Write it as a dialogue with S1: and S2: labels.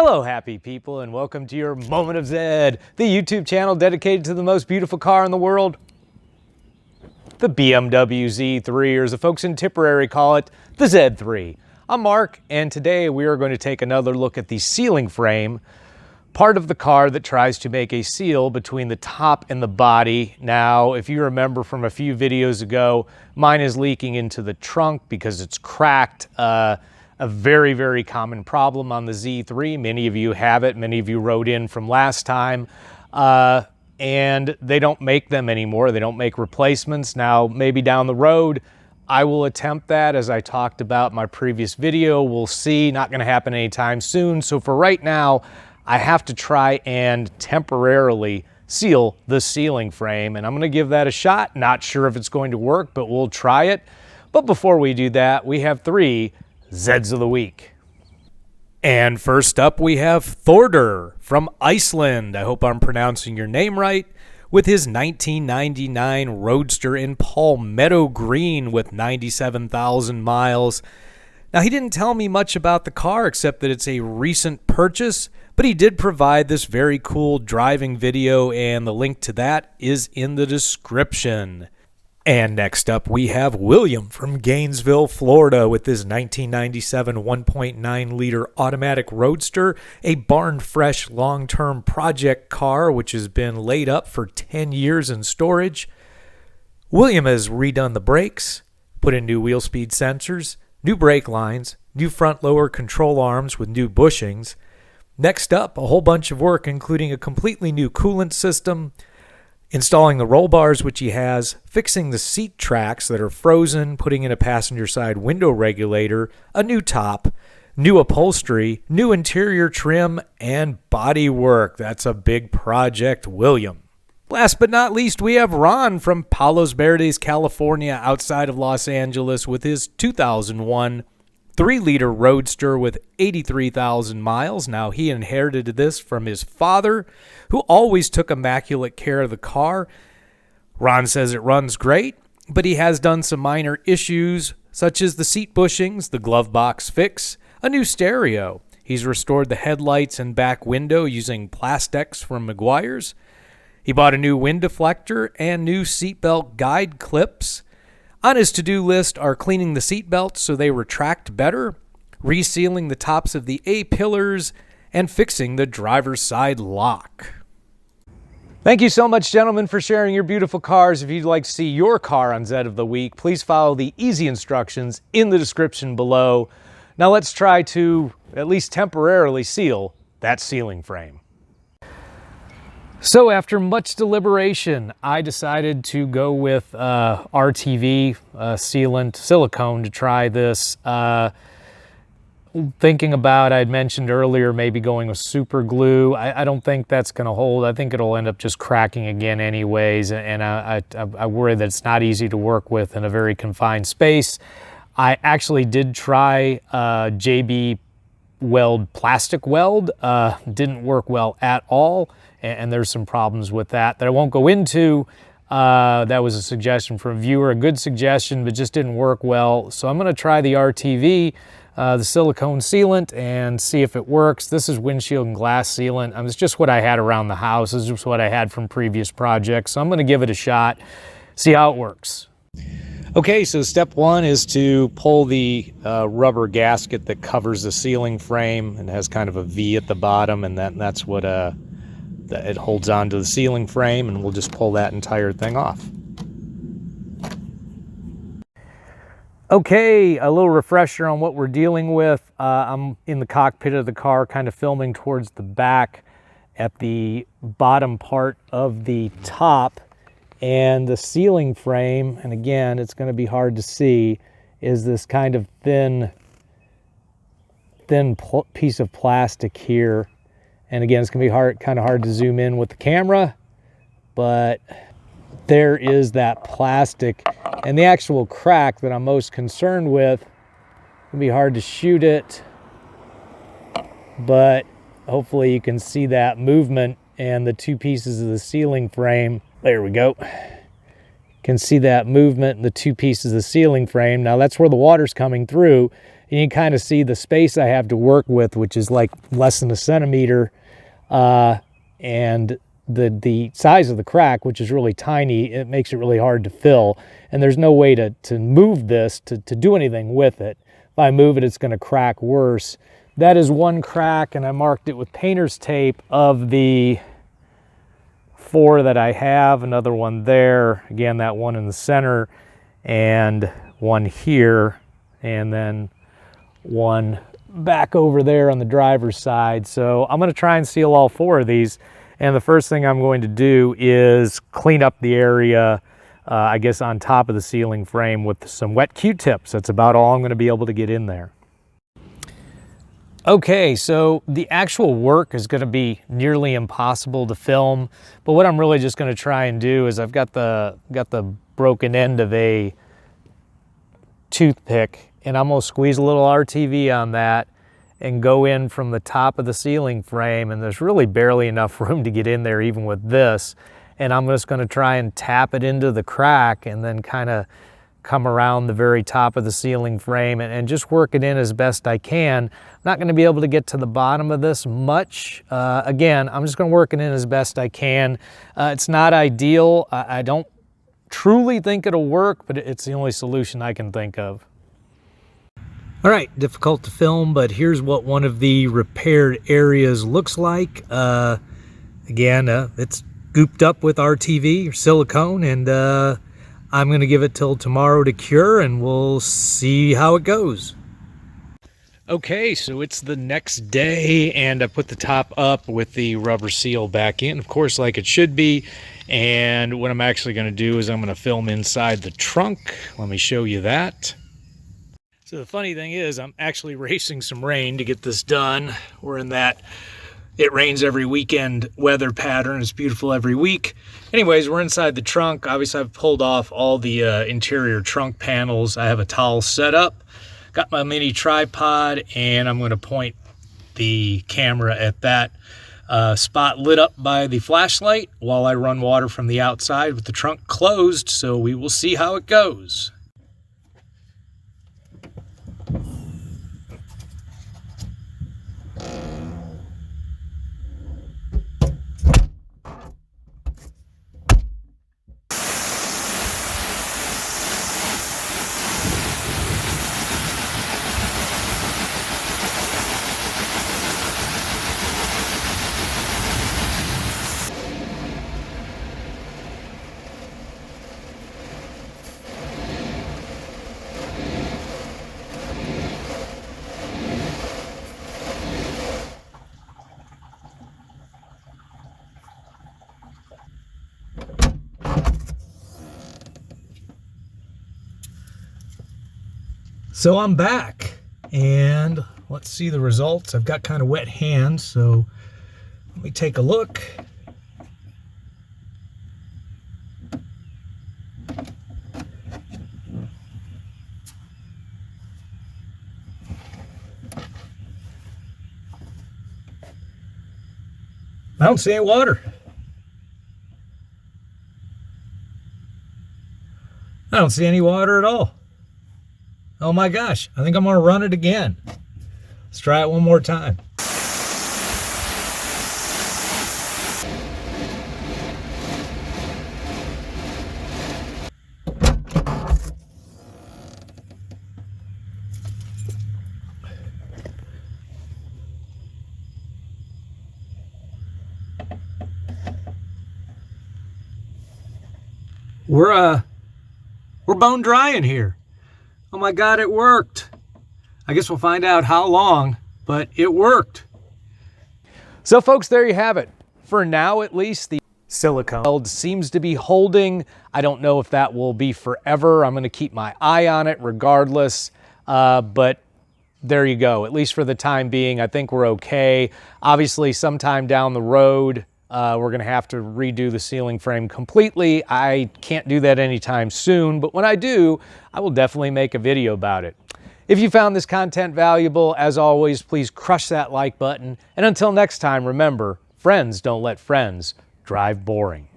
S1: Hello, happy people, and welcome to your Moment of Zed, the YouTube channel dedicated to the most beautiful car in the world, the BMW Z3, or as the folks in Tipperary call it, the Z3. I'm Mark, and today we are going to take another look at the ceiling frame, part of the car that tries to make a seal between the top and the body. Now, if you remember from a few videos ago, mine is leaking into the trunk because it's cracked. A very, very common problem on the Z3. Many of you have it. Many of you wrote in from last time. And they don't make them anymore. They don't make replacements. Now, maybe down the road, I will attempt that, as I talked about in my previous video. We'll see. Not going to happen anytime soon. So for right now, I have to try and temporarily seal the ceiling frame. And I'm going to give that a shot. Not sure if it's going to work, but we'll try it. But before we do that, we have three Zeds of the week. And first up, we have Thordur from Iceland. I hope I'm pronouncing your name right. With his 1999 Roadster in Palmetto Green with 97,000 miles. Now, he didn't tell me much about the car except that it's a recent purchase, but he did provide this very cool driving video, and the link to that is in the description. And next up, we have William from Gainesville, Florida, with his 1997 1.9-liter automatic Roadster, a barn-fresh long-term project car which has been laid up for 10 years in storage. William has redone the brakes, put in new wheel speed sensors, new brake lines, new front lower control arms with new bushings. Next up, a whole bunch of work including a completely new coolant system, installing the roll bars, which he has, fixing the seat tracks that are frozen, putting in a passenger side window regulator, a new top, new upholstery, new interior trim, and body work. That's a big project, William. Last but not least, we have Ron from Palos Verdes, California, outside of Los Angeles, with his 2001 3-liter Roadster with 83,000 miles. Now, he inherited this from his father, who always took immaculate care of the car. Ron says it runs great, but he has done some minor issues, such as the seat bushings, the glove box fix, a new stereo. He's restored the headlights and back window using Plastex from Meguiar's. He bought a new wind deflector and new seatbelt guide clips. On his to-do list are cleaning the seat belts so they retract better, resealing the tops of the A-pillars, and fixing the driver's side lock. Thank you so much, gentlemen, for sharing your beautiful cars. If you'd like to see your car on Zed of the Week, please follow the easy instructions in the description below. Now let's try to, at least temporarily, seal that ceiling frame. So after much deliberation, I decided to go with RTV sealant silicone to try this. Thinking about, I'd mentioned earlier, maybe going with super glue. I don't think that's going to hold. I think it'll end up just cracking again anyways, and I worry that it's not easy to work with in a very confined space. I actually did try JB weld, plastic weld. Didn't work well at all. And there's some problems with that I won't go into. That was a suggestion from a viewer, a good suggestion, but just didn't work well. So I'm going to try the RTV, the silicone sealant, and see if it works. This is windshield and glass sealant. It's just what I had around the house. This is just what I had from previous projects. So I'm going to give it a shot, see how it works. Okay, so step one is to pull the rubber gasket that covers the ceiling frame and has kind of a V at the bottom, and that's what it holds on to the ceiling frame, and we'll just pull that entire thing off. Okay, a little refresher on what we're dealing with. I'm in the cockpit of the car, kind of filming towards the back at the bottom part of the top, and the ceiling frame, and again, it's going to be hard to see, is this kind of thin piece of plastic here. And again, it's going to be kind of hard to zoom in with the camera, but there is that plastic. And the actual crack that I'm most concerned with, it's going to be hard to shoot it, but hopefully you can see that movement and the two pieces of the ceiling frame. There we go. can see that movement in the two pieces of the ceiling frame. Now that's where the water's coming through, and you can kind of see the space I have to work with, which is like less than a centimeter, and the size of the crack, which is really tiny. It makes it really hard to fill, and there's no way to move this, to do anything with it. If I move it, it's going to crack worse. That is one crack, and I marked it with painter's tape of the 4 that I have. Another one there, again, that one in the center, and one here, and then one back over there on the driver's side. So I'm going to try and seal all 4 of these. And the first thing I'm going to do is clean up the area, I guess on top of the ceiling frame with some wet Q-tips. That's about all I'm going to be able to get in there. Okay, so the actual work is going to be nearly impossible to film, but what I'm really just going to try and do is I've got the broken end of a toothpick, and I'm going to squeeze a little RTV on that and go in from the top of the ceiling frame, and there's really barely enough room to get in there even with this, and I'm just going to try and tap it into the crack and then kind of come around the very top of the ceiling frame and just work it in as best I can. I'm not going to be able to get to the bottom of this much. Again, I'm just going to work it in as best I can. It's not ideal. I don't truly think it'll work, but it's the only solution I can think of. All right, difficult to film, but here's what one of the repaired areas looks like. Again, it's gooped up with RTV or silicone, and I'm going to give it till tomorrow to cure, and we'll see how it goes. Okay, so it's the next day, and I put the top up with the rubber seal back in, of course, like it should be. And what I'm actually going to do is I'm going to film inside the trunk. Let me show you that. So the funny thing is, I'm actually racing some rain to get this done. We're in that it rains every weekend weather pattern. It's beautiful every week. Anyways, we're inside the trunk. Obviously, I've pulled off all the interior trunk panels. I have a towel set up, got my mini tripod, and I'm going to point the camera at that spot lit up by the flashlight while I run water from the outside with the trunk closed. So we will see how it goes. So I'm back, and let's see the results. I've got kind of wet hands, so let me take a look. I don't see any water. I don't see any water at all. Oh my gosh, I think I'm gonna run it again. Let's try it one more time. We're bone dry in here. Oh my God, it worked. I guess we'll find out how long, but it worked. So folks, there you have it. For now, at least, the silicone weld seems to be holding. I don't know if that will be forever. I'm going to keep my eye on it regardless, but there you go. At least for the time being, I think we're okay. Obviously, sometime down the road, we're going to have to redo the ceiling frame completely. I can't do that anytime soon, but when I do, I will definitely make a video about it. If you found this content valuable, as always, please crush that like button. And until next time, remember, friends don't let friends drive boring.